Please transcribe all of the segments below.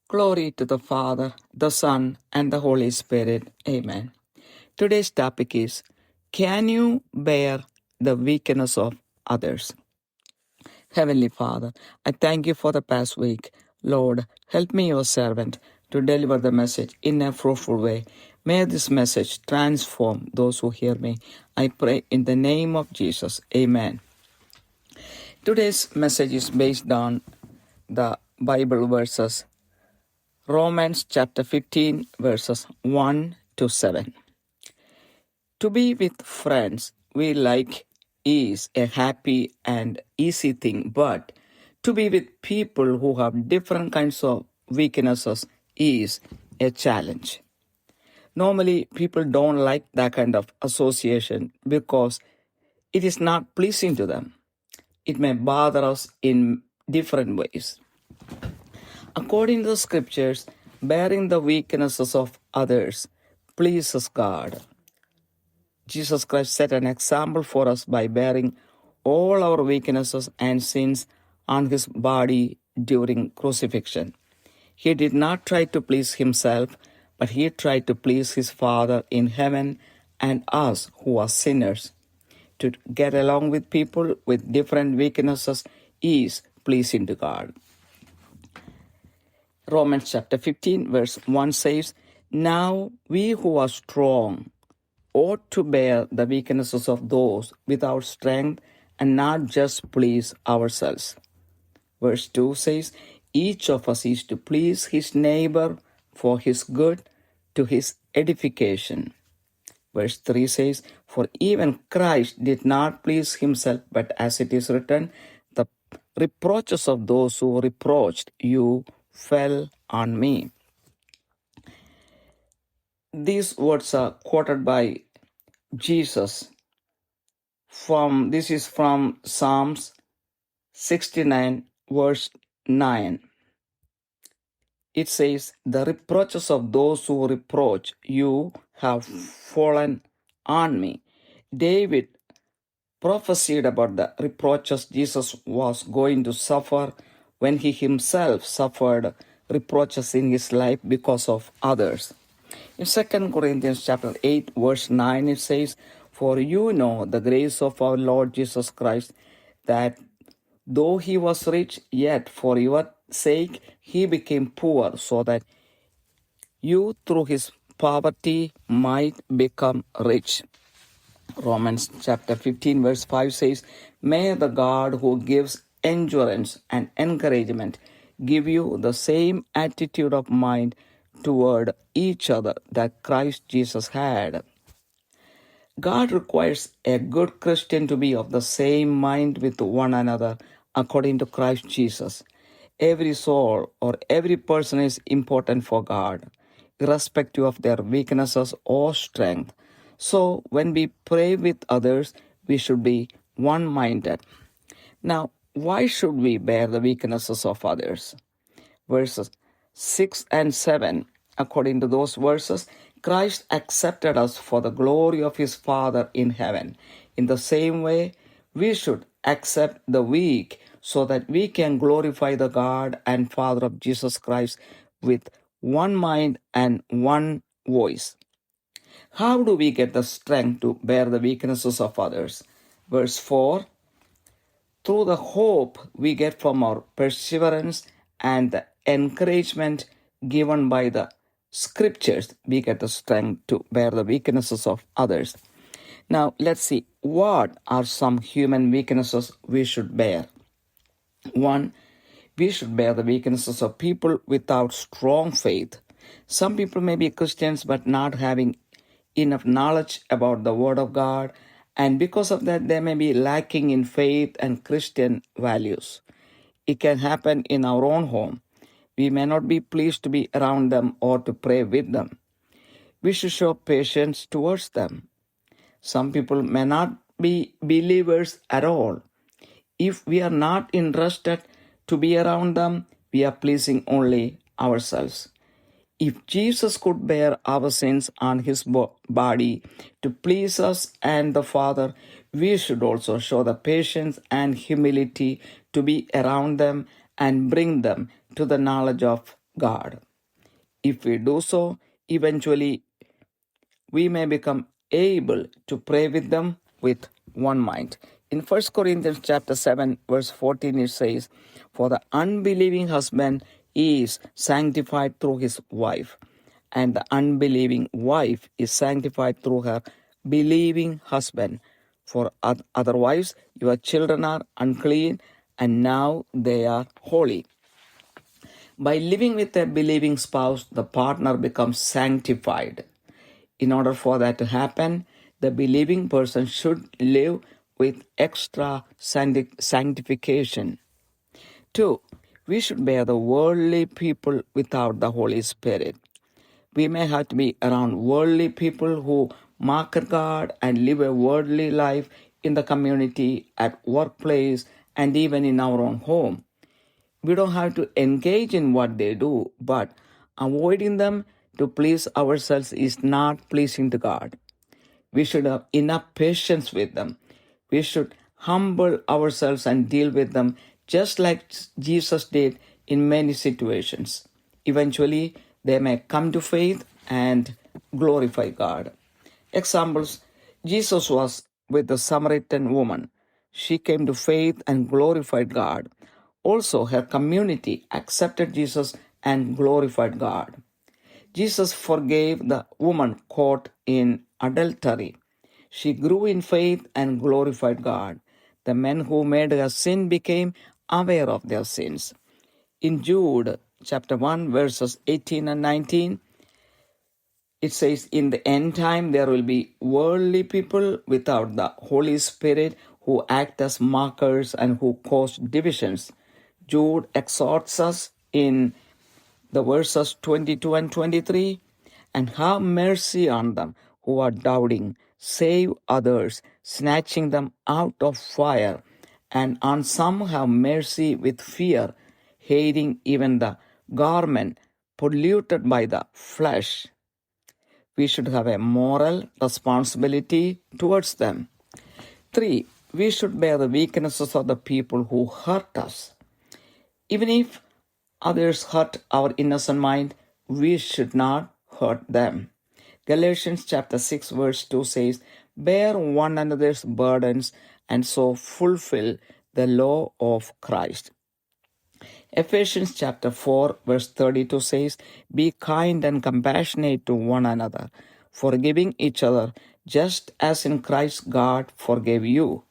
Glory to the Father, the Son, and the Holy Spirit. Amen. Today's topic is, can you bear the weakness of others? Heavenly Father, I thank you for the past week. Lord, help me, your servant, to deliver the message in a fruitful way. May this message transform those who hear me. I pray in the name of Jesus. Amen. Today's message is based on the Bible verses Romans chapter 15 verses 1 to 7. To be with friends we like is a happy and easy thing, but to be with people who have different kinds of weaknesses is a challenge. Normally, people don't like that kind of association because it is not pleasing to them. It may bother us in different ways. According to the scriptures, bearing the weaknesses of others pleases God. Jesus Christ set an example for us by bearing all our weaknesses and sins on his body during crucifixion. He did not try to please himself, but he tried to please his Father in heaven and us who are sinners. To get along with people with different weaknesses is pleasing to God. Romans chapter 15 verse 1 says, "Now we who are strong ought to bear the weaknesses of those without strength and not just please ourselves." Verse 2 says, "Each of us is to please his neighbor for his good, to his edification." Verse 3 says, "For even Christ did not please himself, but as it is written, the reproaches of those who reproached you fell on me." These words are quoted by Jesus this is from Psalms 69 verse 9. It says, "The reproaches of those who reproach you have fallen on me." David prophesied about the reproaches Jesus was going to suffer when he himself suffered reproaches in his life because of others. In 2 Corinthians chapter 8 verse 9 it says, "For you know the grace of our Lord Jesus Christ, that though he was rich, yet for your sake he became poor, so that you through his poverty might become rich." Romans chapter 15 verse 5 says, "May the God who gives endurance and encouragement give you the same attitude of mind toward each other that Christ Jesus had." God requires a good Christian to be of the same mind with one another according to Christ Jesus. Every soul or every person is important for God, irrespective of their weaknesses or strength. So when we pray with others, we should be one-minded. Now, why should we bear the weaknesses of others? Verses 6 and 7, according to those verses, Christ accepted us for the glory of his Father in heaven. In the same way, we should accept the weak so that we can glorify the God and Father of Jesus Christ with one mind and one voice. How do we get the strength to bear the weaknesses of others? Verse 4, "Through the hope we get from our perseverance and the encouragement given by the scriptures, we get the strength to bear the weaknesses of others." Now, let's see, what are some human weaknesses we should bear? One, we should bear the weaknesses of people without strong faith. Some people may be Christians but not having enough knowledge about the Word of God, and because of that, they may be lacking in faith and Christian values. It can happen in our own home. We may not be pleased to be around them or to pray with them. We should show patience towards them. Some people may not be believers at all. If we are not interested to be around them, we are pleasing only ourselves. If Jesus could bear our sins on his body to please us and the Father, we should also show the patience and humility to be around them and bring them to the knowledge of God. If we do so, eventually we may become able to pray with them with one mind. In 1 Corinthians chapter 7, verse 14, it says, "For the unbelieving husband is sanctified through his wife, and the unbelieving wife is sanctified through her believing husband. For otherwise your children are unclean, and now they are holy." By living with a believing spouse, the partner becomes sanctified. In order for that to happen, the believing person should live with extra sanctification. 2. We should bear the worldly people without the Holy Spirit. We may have to be around worldly people who market God and live a worldly life in the community, at workplace, and even in our own home. We don't have to engage in what they do, but avoiding them to please ourselves is not pleasing to God. We should have enough patience with them. We should humble ourselves and deal with them just like Jesus did in many situations. Eventually, they may come to faith and glorify God. Examples: Jesus was with the Samaritan woman. She came to faith and glorified God. Also, her community accepted Jesus and glorified God. Jesus forgave the woman caught in adultery. She grew in faith and glorified God. The men who made her sin became aware of their sins. In Jude chapter 1, verses 18 and 19, it says, "In the end time there will be worldly people without the Holy Spirit who act as mockers and who cause divisions." Jude exhorts us in the verses 22 and 23, "And have mercy on them who are doubting, save others, snatching them out of fire, and on some have mercy with fear, hating even the garment polluted by the flesh." We should have a moral responsibility towards them. 3. We should bear the weaknesses of the people who hurt us. Even if others hurt our innocent mind, we should not hurt them. Galatians chapter 6 verse 2 says, "Bear one another's burdens and so fulfill the law of Christ." Ephesians chapter 4 verse 32 says, "Be kind and compassionate to one another, forgiving each other, just as in Christ God forgave you."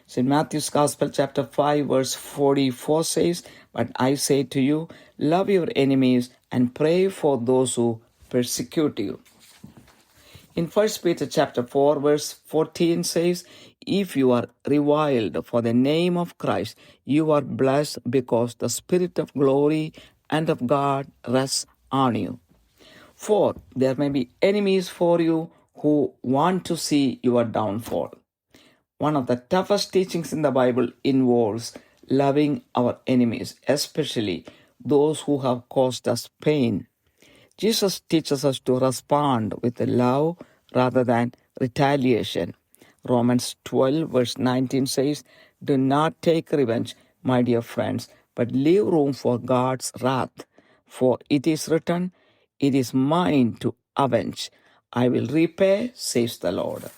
St. Matthew's Gospel chapter 5 verse 44 says, "But I say to you, love your enemies and pray for those who persecute you." In 1 Peter chapter 4 verse 14 says, "If you are reviled for the name of Christ, you are blessed because the Spirit of glory and of God rests on you." 4. There may be enemies for you who want to see your downfall. One of the toughest teachings in the Bible involves loving our enemies, especially those who have caused us pain. Jesus teaches us to respond with love rather than retaliation. Romans 12 verse 19 says, "Do not take revenge, my dear friends, but leave room for God's wrath. For it is written, 'It is mine to avenge. I will repay,' says the Lord."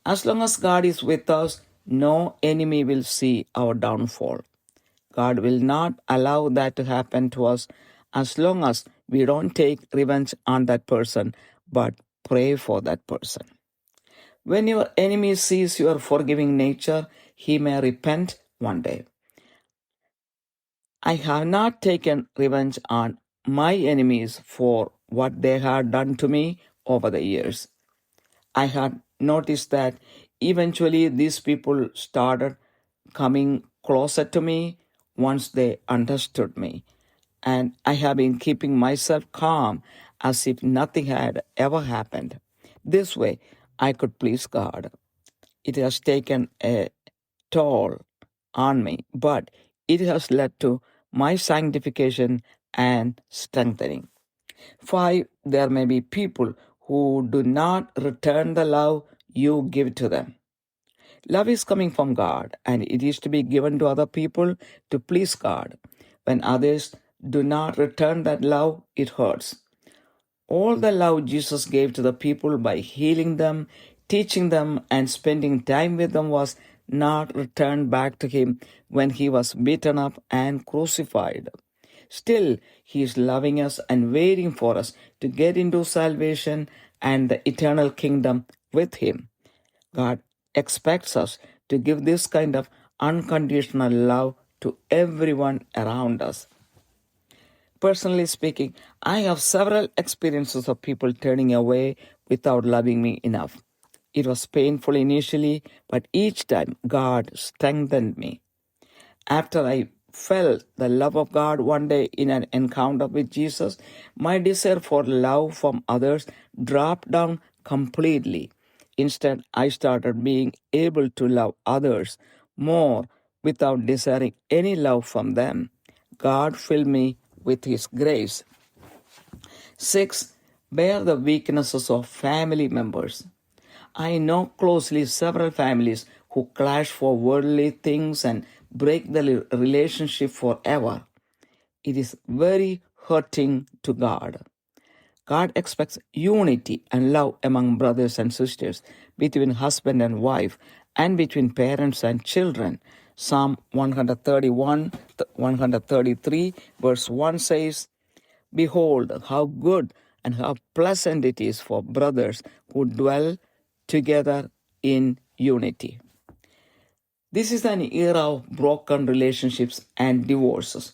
As long as God is with us, no enemy will see our downfall. God will not allow that to happen to us as long as we don't take revenge on that person, but pray for that person. When your enemy sees your forgiving nature, he may repent one day. I have not taken revenge on my enemies for what they had done to me over the years. I had noticed that eventually these people started coming closer to me once they understood me. And I have been keeping myself calm as if nothing had ever happened. This way, I could please God. It has taken a toll on me, but it has led to my sanctification and strengthening. 5. There may be people who do not return the love you give to them. Love is coming from God, and it is to be given to other people to please God. When others do not return that love, it hurts. All the love Jesus gave to the people by healing them, teaching them, and spending time with them was not returned back to him when he was beaten up and crucified. Still, he is loving us and waiting for us to get into salvation and the eternal kingdom with him. God expects us to give this kind of unconditional love to everyone around us. Personally speaking, I have several experiences of people turning away without loving me enough. It was painful initially, but each time God strengthened me. After I felt the love of God one day in an encounter with Jesus, my desire for love from others dropped down completely. Instead, I started being able to love others more without desiring any love from them. God filled me with His grace. 6. Bear the weaknesses of family members. I know closely several families who clash for worldly things and break the relationship forever. It is very hurting to God. God expects unity and love among brothers and sisters, between husband and wife, and between parents and children. Psalm 133, verse 1 says, Behold, how good and how pleasant it is for brothers who dwell together in unity. This is an era of broken relationships and divorces,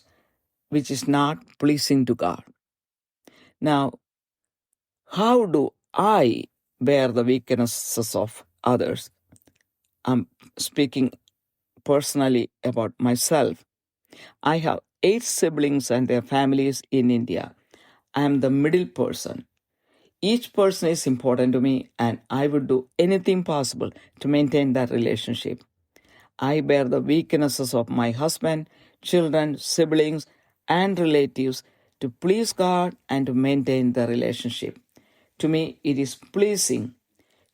which is not pleasing to God. Now, how do I bear the weaknesses of others? I'm speaking personally about myself. I have 8 siblings and their families in India. I am the middle person. Each person is important to me, and I would do anything possible to maintain that relationship. I bear the weaknesses of my husband, children, siblings, and relatives to please God and to maintain the relationship. To me, it is pleasing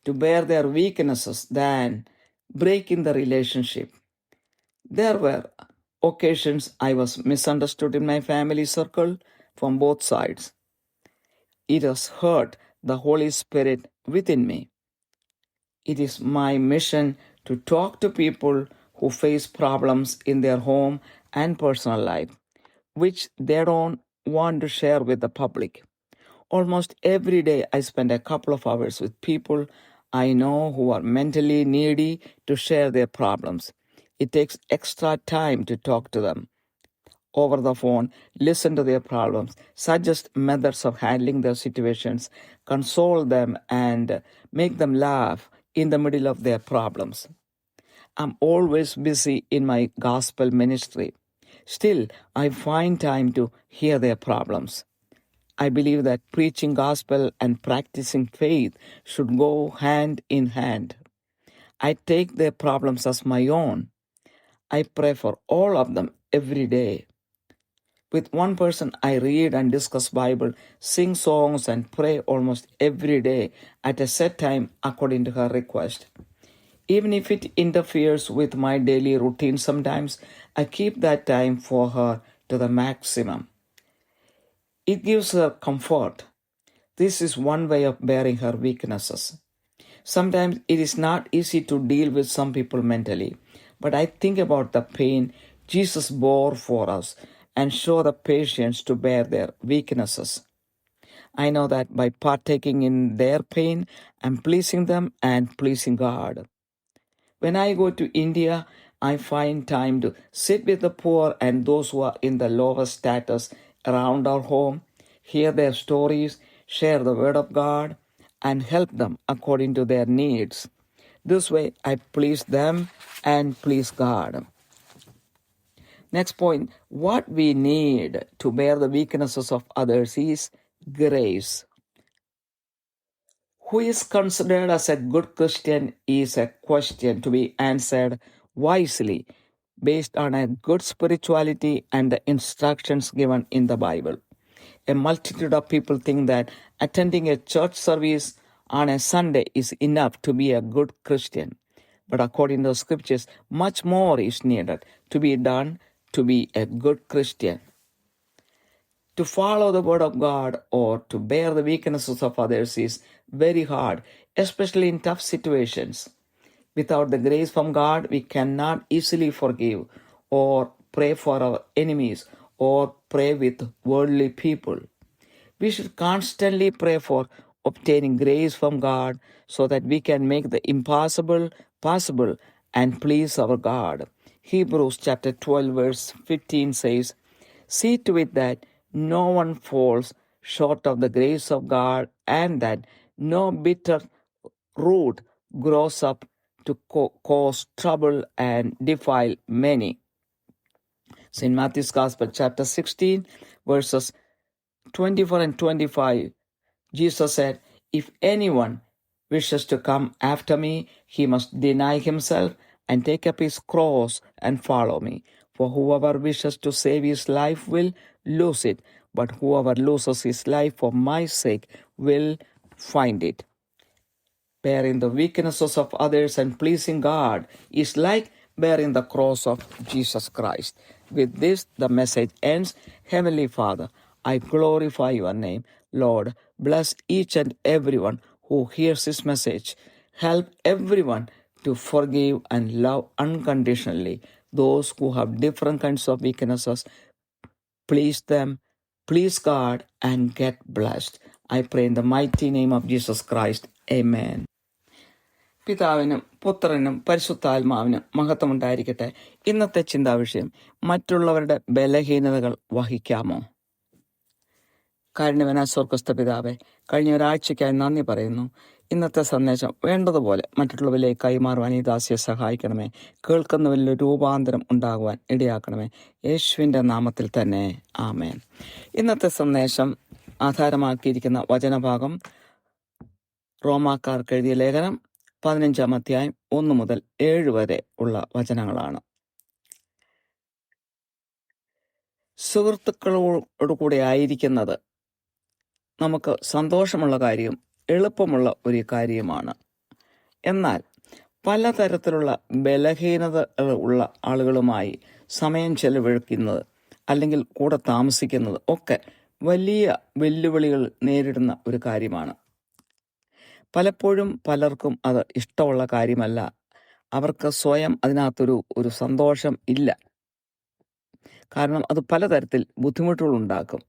to bear their weaknesses than breaking the relationship. There were occasions I was misunderstood in my family circle from both sides. It has hurt the Holy Spirit within me. It is my mission to talk to people who face problems in their home and personal life, which they don't want to share with the public. Almost every day, I spend a couple of hours with people I know who are mentally needy to share their problems. It takes extra time to talk to them over the phone, listen to their problems, suggest methods of handling their situations, console them, and make them laugh in the middle of their problems. I'm always busy in my gospel ministry. Still, I find time to hear their problems. I believe that preaching gospel and practicing faith should go hand in hand. I take their problems as my own. I pray for all of them every day. With one person, I read and discuss Bible, sing songs, and pray almost every day at a set time according to her request. Even if it interferes with my daily routine sometimes, I keep that time for her to the maximum. It gives her comfort. This is one way of bearing her weaknesses. Sometimes it is not easy to deal with some people mentally, but I think about the pain Jesus bore for us and show the patience to bear their weaknesses. I know that by partaking in their pain, I'm pleasing them and pleasing God. When I go to India, I find time to sit with the poor and those who are in the lower status around our home, hear their stories, share the word of God, and help them according to their needs. This way, I please them and please God. Next point, what we need to bear the weaknesses of others is grace. Who is considered as a good Christian is a question to be answered wisely based on a good spirituality and the instructions given in the Bible. A multitude of people think that attending a church service on a Sunday is enough to be a good Christian. But according to the scriptures, much more is needed to be done to be a good Christian. To follow the word of God or to bear the weaknesses of others is very hard, especially in tough situations. Without the grace from God, we cannot easily forgive or pray for our enemies or pray with worldly people. We should constantly pray for obtaining grace from God so that we can make the impossible possible and please our God. Hebrews chapter 12 verse 15 says, "See to it that no one falls short of the grace of God and that no bitter root grows up to cause trouble and defile many." St. Matthew's Gospel, chapter 16, verses 24 and 25, Jesus said, "If anyone wishes to come after me, he must deny himself and take up his cross and follow me. For whoever wishes to save his life will lose it, but whoever loses his life for my sake will find it." Bearing the weaknesses of others and pleasing God is like bearing the cross of Jesus Christ. With this, the message ends. Heavenly Father, I glorify your name. Lord, bless each and everyone who hears this message. Help everyone to forgive and love unconditionally those who have different kinds of weaknesses. Please them, please God, and get blessed. I pray in the mighty name of Jesus Christ. Amen. പിതാവിനും പുത്രനും പരിശുദ്ധാത്മാവിനും മഹത്വമുണ്ടായിരിക്കട്ടെ. ഇന്നത്തെ ചിന്താവിഷയം, മറ്റുള്ളവരുടെ ബലഹീനതകൾ വഹിക്കാമോ? കാരുണ്യവാനായ സ്വർഗ്ഗസ്ഥ പിതാവേ, കഴിഞ്ഞ ഒരാഴ്ചയ്ക്കായി നന്ദി പറയുന്നു. ഇന്നത്തെ സന്ദേശം വേണ്ടതുപോലെ മറ്റുള്ളവരിലേക്ക് കൈമാറുവാൻ ഈ ദാസിയെ സഹായിക്കണമേ. കേൾക്കുന്നവരിൽ രൂപാന്തരം ഉണ്ടാകുവാൻ ഇടയാക്കണമേ. യേശുവിൻ്റെ നാമത്തിൽ തന്നെ ആമേൻ. ഇന്നത്തെ സന്ദേശം ആധാരമാക്കിയിരിക്കുന്ന വചനഭാഗം റോമാക്കാർക്ക് എഴുതിയ ലേഖനം 15-ാം അധ്യായം 1 മുതൽ 7 വരെ ഉള്ള വചനങ്ങളാണ്. സുഹൃത്തുക്കളോട് കൂടെ ആയിരിക്കുന്നത് നമുക്ക് സന്തോഷമുള്ള കാര്യം, എളുപ്പമുള്ള ഒരു കാര്യമാണ്. എന്നാൽ പലതരത്തിലുള്ള ബലഹീനത ഉള്ള ആളുകളുമായി സമയം ചെലവഴിക്കുന്നത് അല്ലെങ്കിൽ കൂടെ താമസിക്കുന്നത് ഒക്കെ വലിയ വെല്ലുവിളികൾ നേരിടുന്ന ഒരു കാര്യമാണ്. പലപ്പോഴും പലർക്കും അത് ഇഷ്ടമുള്ള കാര്യമല്ല. അവർക്ക് സ്വയം അതിനകത്തൊരു സന്തോഷം ഇല്ല. കാരണം അത് പലതരത്തിൽ ബുദ്ധിമുട്ടുകൾ ഉണ്ടാക്കും.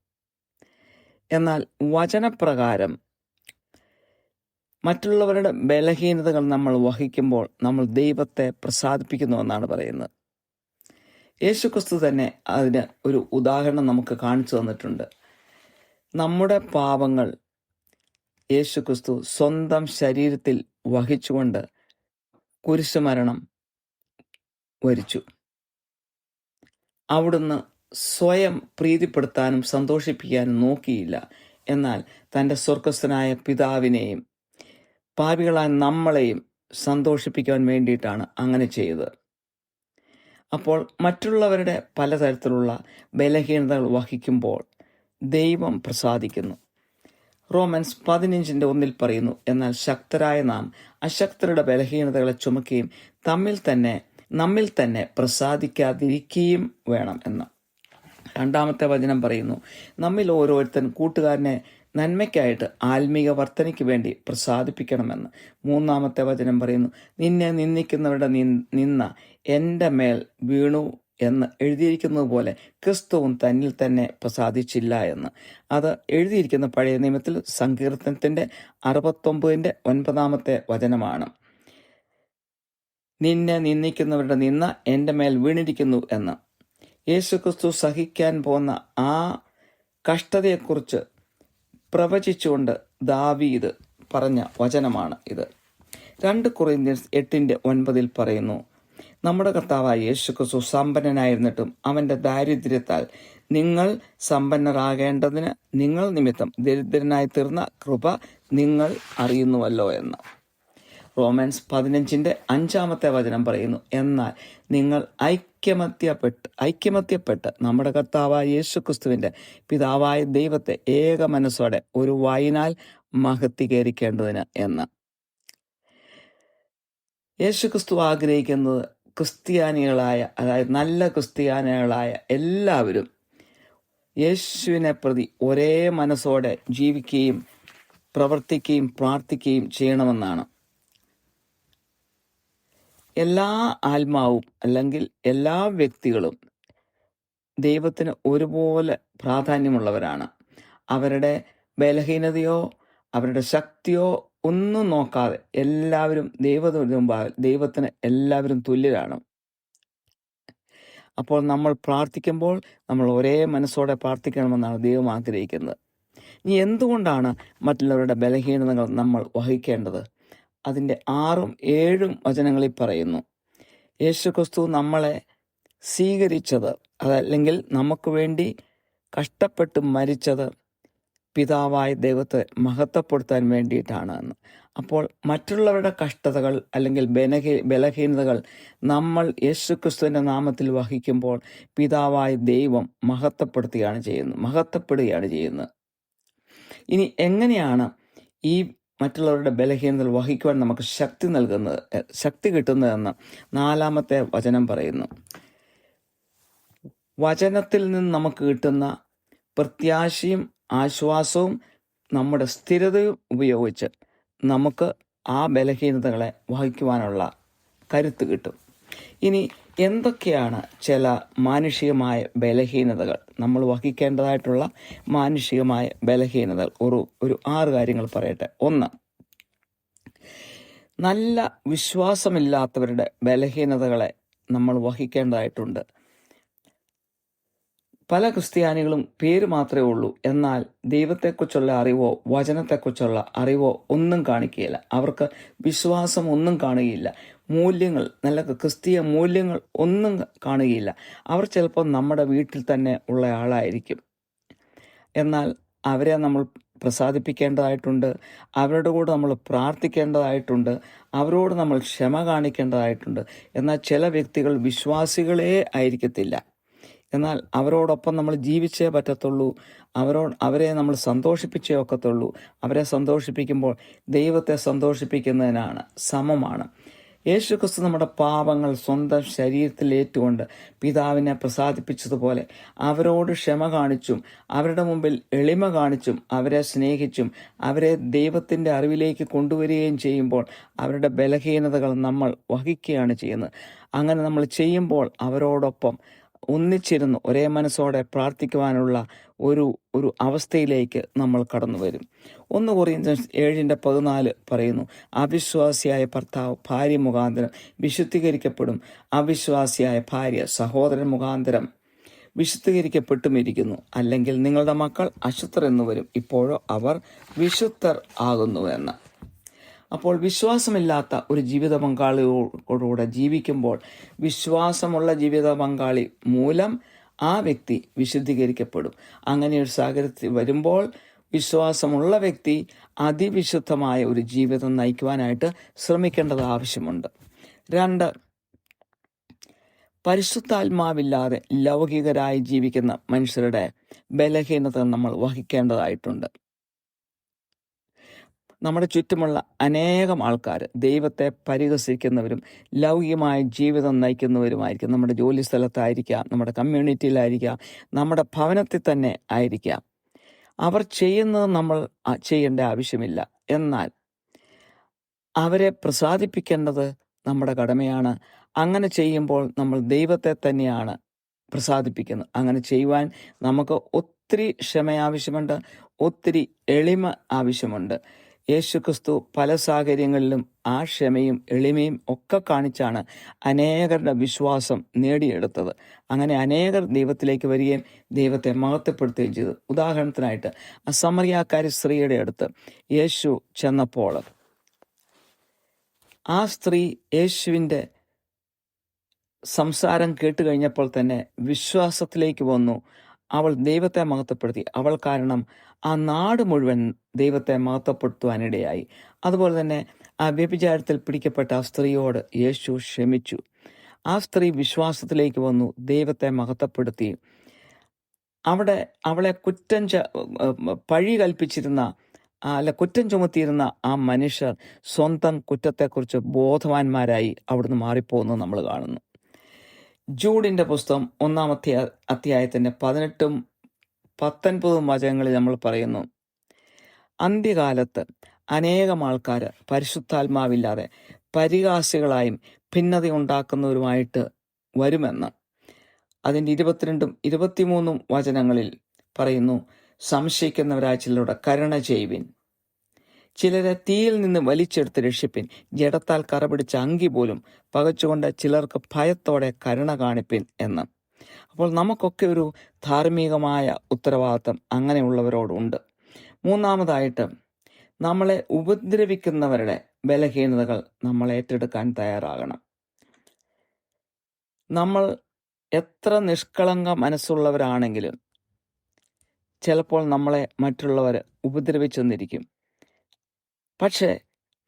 എന്നാൽ വചനപ്രകാരം മറ്റുള്ളവരുടെ ബലഹീനതകൾ നമ്മൾ വഹിക്കുമ്പോൾ നമ്മൾ ദൈവത്തെ പ്രസാദിപ്പിക്കുന്നുവെന്നാണ് പറയുന്നത്. യേശുക്രിസ്തു തന്നെ അതിന് ഒരു ഉദാഹരണം നമുക്ക് കാണിച്ചു തന്നിട്ടുണ്ട്. നമ്മുടെ പാപങ്ങൾ യേശുക്രിസ്തു സ്വന്തം ശരീരത്തിൽ വഹിച്ചുകൊണ്ട് കുരിശുമരണം വരിച്ചു. അവിടുന്ന് സ്വയം പ്രീതിപ്പെടുത്താനും സന്തോഷിപ്പിക്കാനും നോക്കിയില്ല. എന്നാൽ തൻ്റെ സ്വർഗസ്ഥനായ പിതാവിനെയും പാപികളായ നമ്മളെയും സന്തോഷിപ്പിക്കാൻ വേണ്ടിയിട്ടാണ് അങ്ങനെ ചെയ്തത്. അപ്പോൾ മറ്റുള്ളവരുടെ പലതരത്തിലുള്ള ബലഹീനതകൾ വഹിക്കുമ്പോൾ ദൈവം പ്രസാദിക്കുന്നു. റോമൻസ് 15:1 പറയുന്നു, "എന്നാൽ ശക്തരായ നാം അശക്തരുടെ ബലഹീനതകളെ ചുമക്കുകയും നമ്മിൽ തന്നെ പ്രസാദിക്കാതിരിക്കുകയും വേണം" എന്ന്. 2-ാമത്തെ വചനം പറയുന്നു, "നമ്മിൽ ഓരോരുത്തൻ കൂട്ടുകാരനെ നന്മയ്ക്കായിട്ട് ആത്മീക വർധനയ്ക്ക് വേണ്ടി പ്രസാദിപ്പിക്കണമെന്ന്." 3-ാമത്തെ വചനം പറയുന്നു, "നിന്നെ നിന്ദിക്കുന്നവരുടെ നിന്ന എൻ്റെ മേൽ വീണു എന്ന് എഴുതിയിരിക്കുന്നത് പോലെ ക്രിസ്തുവും തന്നിൽ തന്നെ പ്രസാദിച്ചില്ല" എന്ന്. അത് എഴുതിയിരിക്കുന്ന പഴയ നിയമത്തിൽ സങ്കീർത്തനത്തിൻ്റെ 69-ാമത്തെ വചനമാണ്. "നിന്നെ നിന്ദിക്കുന്നവരുടെ നിന്ന എൻ്റെ മേൽ വീണിരിക്കുന്നു" എന്ന്. യേശുക്രിസ്തു സഹിക്കാൻ പോന്ന ആ കഷ്ടതയെക്കുറിച്ച് പ്രവചിച്ചുകൊണ്ട് ദാവീദ് പറഞ്ഞ വചനമാണ് ഇത്. 2 കൊറിന്ത്യൻസ് 8:9 പറയുന്നു, "നമ്മുടെ കർത്താവായ യേശുക്രിസ്തു സമ്പന്നനായിരുന്നിട്ടും അവൻ്റെ ദാരിദ്ര്യത്താൽ നിങ്ങൾ സമ്പന്നരാകേണ്ടതിന് നിങ്ങൾ നിമിത്തം ദരിദ്രനായി തീർന്ന കൃപ നിങ്ങൾ അറിയുന്നുവല്ലോ" എന്ന്. റോമൻസ് 15:5 വചനം പറയുന്നു, "എന്നാൽ നിങ്ങൾ ഐക്യമത്യപ്പെട്ട് നമ്മുടെ കർത്താവായ യേശുക്രിസ്തുവിൻ്റെ പിതാവായ ദൈവത്തെ ഏക മനസ്സോടെ ഒരു വായിനാൽ മഹത്വീകരിക്കേണ്ടതിന്" എന്ന്. യേശുക്രിസ്തു ആഗ്രഹിക്കുന്നത് ക്രിസ്ത്യാനികളായ, അതായത് നല്ല ക്രിസ്ത്യാനികളായ എല്ലാവരും യേശുവിനെ പ്രതി ഒരേ മനസ്സോടെ ജീവിക്കുകയും പ്രവർത്തിക്കുകയും പ്രാർത്ഥിക്കുകയും ചെയ്യണമെന്നാണ്. എല്ലാ ആത്മാവും അല്ലെങ്കിൽ എല്ലാ വ്യക്തികളും ദൈവത്തിന് ഒരുപോലെ പ്രാധാന്യമുള്ളവരാണ്. അവരുടെ ബലഹീനതയോ അവരുടെ ശക്തിയോ ഒന്നും നോക്കാതെ എല്ലാവരും ദൈവത്തിന് എല്ലാവരും തുല്യരാണ്. അപ്പോൾ നമ്മൾ പ്രാർത്ഥിക്കുമ്പോൾ നമ്മൾ ഒരേ മനസ്സോടെ പ്രാർത്ഥിക്കണമെന്നാണ് ദൈവം ആഗ്രഹിക്കുന്നത്. ഇനി എന്തുകൊണ്ടാണ് മറ്റുള്ളവരുടെ ബലഹീനതകൾ നമ്മൾ വഹിക്കേണ്ടത്? അതിൻ്റെ 6ഉം 7ഉം വചനങ്ങളിൽ പറയുന്നു, യേശുക്രിസ്തു നമ്മളെ സ്വീകരിച്ചത്, അതല്ലെങ്കിൽ നമുക്ക് വേണ്ടി കഷ്ടപ്പെട്ട് മരിച്ചത് പിതാവായ ദൈവത്തെ മഹത്വപ്പെടുത്താൻ വേണ്ടിയിട്ടാണ് എന്ന്. അപ്പോൾ മറ്റുള്ളവരുടെ കഷ്ടതകൾ അല്ലെങ്കിൽ ബലഹീനതകൾ നമ്മൾ യേശുക്രിസ്തുവിൻ്റെ നാമത്തിൽ വഹിക്കുമ്പോൾ പിതാവായ ദൈവം മഹത്വപ്പെടുകയാണ് ചെയ്യുന്നത്. ഇനി എങ്ങനെയാണ് ഈ മറ്റുള്ളവരുടെ ബലഹീനതകൾ വഹിക്കുവാൻ നമുക്ക് ശക്തി കിട്ടുന്നതെന്ന് 4-ാമത്തെ വചനം പറയുന്നു. വചനത്തിൽ നിന്ന് നമുക്ക് കിട്ടുന്ന പ്രത്യാശയും ആശ്വാസവും നമ്മുടെ സ്ഥിരതയും ഉപയോഗിച്ച് നമുക്ക് ആ ബലഹീനതകളെ വഹിക്കുവാനുള്ള കരുത്ത് കിട്ടും. ഇനി എന്തൊക്കെയാണ് ചില മാനുഷികമായ ബലഹീനതകൾ, നമ്മൾ വഹിക്കേണ്ടതായിട്ടുള്ള മാനുഷികമായ ബലഹീനതകൾ? ഒരു 6 കാര്യങ്ങൾ പറയട്ടെ. 1, നല്ല വിശ്വാസമില്ലാത്തവരുടെ ബലഹീനതകളെ നമ്മൾ വഹിക്കേണ്ടതായിട്ടുണ്ട്. പല ക്രിസ്ത്യാനികളും പേര് മാത്രമേ ഉള്ളൂ, എന്നാൽ ദൈവത്തെക്കുറിച്ചുള്ള അറിവോ വചനത്തെക്കുറിച്ചുള്ള അറിവോ ഒന്നും കാണിക്കുകയില്ല. അവർക്ക് വിശ്വാസം ഒന്നും കാണുകയില്ല. മൂല്യങ്ങൾ, നല്ല ക്രിസ്തീയ മൂല്യങ്ങൾ ഒന്നും കാണുകയില്ല. അവർ ചിലപ്പോൾ നമ്മുടെ വീട്ടിൽ തന്നെ ഉള്ള ആളായിരിക്കും. എന്നാൽ അവരെ നമ്മൾ പ്രസാദിപ്പിക്കേണ്ടതായിട്ടുണ്ട്. അവരുടെ കൂടെ നമ്മൾ പ്രാർത്ഥിക്കേണ്ടതായിട്ടുണ്ട്. അവരോട് നമ്മൾ ക്ഷമ കാണിക്കേണ്ടതായിട്ടുണ്ട്. എന്നാൽ ചില വ്യക്തികൾ വിശ്വാസികളേ ആയിരിക്കത്തില്ല. എന്നാൽ അവരോടൊപ്പം നമ്മൾ ജീവിച്ചേ പറ്റത്തുള്ളൂ. അവരെ നമ്മൾ സന്തോഷിപ്പിച്ചേ ഒക്കത്തുള്ളൂ. അവരെ സന്തോഷിപ്പിക്കുമ്പോൾ ദൈവത്തെ സന്തോഷിപ്പിക്കുന്നതിനാണ് സമമാണ്. യേശുക്രിസ്തു നമ്മുടെ പാപങ്ങൾ സ്വന്തം ശരീരത്തിൽ ഏറ്റുകൊണ്ട് പിതാവിനെ പ്രസാദിപ്പിച്ചതുപോലെ അവരോട് ക്ഷമ കാണിച്ചും അവരുടെ മുമ്പിൽ എളിമ കാണിച്ചും അവരെ സ്നേഹിച്ചും അവരെ ദൈവത്തിൻ്റെ അറിവിലേക്ക് കൊണ്ടുവരികയും ചെയ്യുമ്പോൾ അവരുടെ ബലഹീനതകൾ നമ്മൾ വഹിക്കുകയാണ് ചെയ്യുന്നത്. അങ്ങനെ നമ്മൾ ചെയ്യുമ്പോൾ അവരോടൊപ്പം ഒന്നിച്ചിരുന്ന് ഒരേ മനസ്സോടെ പ്രാർത്ഥിക്കുവാനുള്ള ഒരു അവസ്ഥയിലേക്ക് നമ്മൾ കടന്നു വരും. 1 കൊറിന്ത്യർ 7:14 പറയുന്നു, അവിശ്വാസിയായ ഭർത്താവ് ഭാര്യ മുഖാന്തരം വിശുദ്ധീകരിക്കപ്പെടും, അവിശ്വാസിയായ ഭാര്യ സഹോദരൻ മുഖാന്തരം വിശുദ്ധീകരിക്കപ്പെട്ടുമിരിക്കുന്നു. അല്ലെങ്കിൽ നിങ്ങളുടെ മക്കൾ അശുദ്ധർ എന്ന് വരും, ഇപ്പോഴോ അവർ വിശുദ്ധർ ആകുന്നുവെന്ന്. അപ്പോൾ വിശ്വാസമില്ലാത്ത ഒരു ജീവിത പങ്കാളിയോടുകൂടെ ജീവിക്കുമ്പോൾ വിശ്വാസമുള്ള ജീവിത പങ്കാളി മൂലം ആ വ്യക്തി വിശുദ്ധീകരിക്കപ്പെടും. അങ്ങനെ ഒരു സാഹചര്യത്തിൽ വരുമ്പോൾ വിശ്വാസമുള്ള വ്യക്തി അതിവിശുദ്ധമായ ഒരു ജീവിതം നയിക്കുവാനായിട്ട് ശ്രമിക്കേണ്ടത് ആവശ്യമുണ്ട്. 2, പരിശുദ്ധാത്മാവില്ലാതെ ലൗകികരായി ജീവിക്കുന്ന മനുഷ്യരുടെ ബലഹീനത നമ്മൾ വഹിക്കേണ്ടതായിട്ടുണ്ട്. നമ്മുടെ ചുറ്റുമുള്ള അനേകം ആൾക്കാർ ദൈവത്തെ പരിഹസിക്കുന്നവരും ലൗകികമായ ജീവിതം നയിക്കുന്നവരുമായിരിക്കും. നമ്മുടെ ജോലി സ്ഥലത്തായിരിക്കാം, നമ്മുടെ കമ്മ്യൂണിറ്റിയിലായിരിക്കാം, നമ്മുടെ ഭവനത്തിൽ തന്നെ ആയിരിക്കാം. അവർ ചെയ്യുന്നത് നമ്മൾ ചെയ്യേണ്ട ആവശ്യമില്ല. എന്നാൽ അവരെ പ്രസാദിപ്പിക്കേണ്ടത് നമ്മുടെ കടമയാണ്. അങ്ങനെ ചെയ്യുമ്പോൾ നമ്മൾ ദൈവത്തെ തന്നെയാണ് പ്രസാദിപ്പിക്കുന്നത്. അങ്ങനെ ചെയ്യുവാൻ നമുക്ക് ഒത്തിരി ക്ഷമ ആവശ്യമുണ്ട്, ഒത്തിരി എളിമ ആവശ്യമുണ്ട്. യേശുക്രിസ്തു പല സാഹചര്യങ്ങളിലും ആ ക്ഷമയും എളിമയും ഒക്കെ കാണിച്ചാണ് അനേകരുടെ വിശ്വാസം നേടിയെടുത്തത്. അങ്ങനെ അനേകർ ദൈവത്തിലേക്ക് വരികയും ദൈവത്തെ മഹത്വപ്പെടുത്തുകയും ചെയ്തു. ഉദാഹരണത്തിനായിട്ട് സമറിയാക്കാരി സ്ത്രീയുടെ അടുത്ത് യേശു ചെന്നപ്പോൾ ആ സ്ത്രീ യേശുവിൻ്റെ സംസാരം കേട്ട് കഴിഞ്ഞപ്പോൾ തന്നെ വിശ്വാസത്തിലേക്ക് വന്നു. അവൾ ദൈവത്തെ മഹത്വപ്പെടുത്തി. അവൾ കാരണം ആ നാട് മുഴുവൻ ദൈവത്തെ മഹത്വപ്പെടുത്തുവാനിടയായി. അതുപോലെ തന്നെ ആ വ്യഭിചാരത്തിൽ പിടിക്കപ്പെട്ട ആ സ്ത്രീയോട് യേശു ക്ഷമിച്ചു. ആ സ്ത്രീ വിശ്വാസത്തിലേക്ക് വന്നു, ദൈവത്തെ മഹത്വപ്പെടുത്തി. അവളെ പഴി കൽപ്പിച്ചിരുന്ന കുറ്റം ചുമത്തിയിരുന്ന ആ മനുഷ്യർ സ്വന്തം കുറ്റത്തെക്കുറിച്ച് ബോധവാന്മാരായി അവിടുന്ന് മാറിപ്പോകുന്നത് നമ്മൾ കാണുന്നു. ജൂഡിൻ്റെ പുസ്തകം 1-ാം അധ്യായത്തിൻ്റെ 18 19 വചനങ്ങളിൽ നമ്മൾ പറയുന്നു, അന്ത്യകാലത്ത് അനേകം ആൾക്കാർ പരിശുദ്ധാത്മാവില്ലാതെ പരിഹാസികളായും ഭിന്നതയുണ്ടാക്കുന്നവരുമായിട്ട് വരുമെന്ന്. അതിൻ്റെ 22ഉം 23ഉം വചനങ്ങളിൽ പറയുന്നു, സംശയിക്കുന്നവരായ ചിലരുടെ കരുണ ചെയ്യുവിൻ, ചിലരെ തീയിൽ നിന്ന് വലിച്ചെടുത്ത് രക്ഷിപ്പിൻ, ജഡത്താൽ കറപിടിച്ച അങ്കി പോലും പകച്ചുകൊണ്ട് ചിലർക്ക് ഭയത്തോടെ കരുണ കാണിപ്പിൻ എന്ന്. അപ്പോൾ നമുക്കൊക്കെ ഒരു ധാർമ്മികമായ ഉത്തരവാദിത്വം അങ്ങനെയുള്ളവരോടുണ്ട്. മൂന്നാമതായിട്ട്, നമ്മളെ ഉപദ്രവിക്കുന്നവരുടെ ബലഹീനതകൾ നമ്മൾ ഏറ്റെടുക്കാൻ തയ്യാറാകണം. നമ്മൾ എത്ര നിഷ്കളങ്ക മനസ്സുള്ളവരാണെങ്കിലും ചിലപ്പോൾ നമ്മളെ മറ്റുള്ളവർ ഉപദ്രവിച്ചെന്നിരിക്കും. പക്ഷേ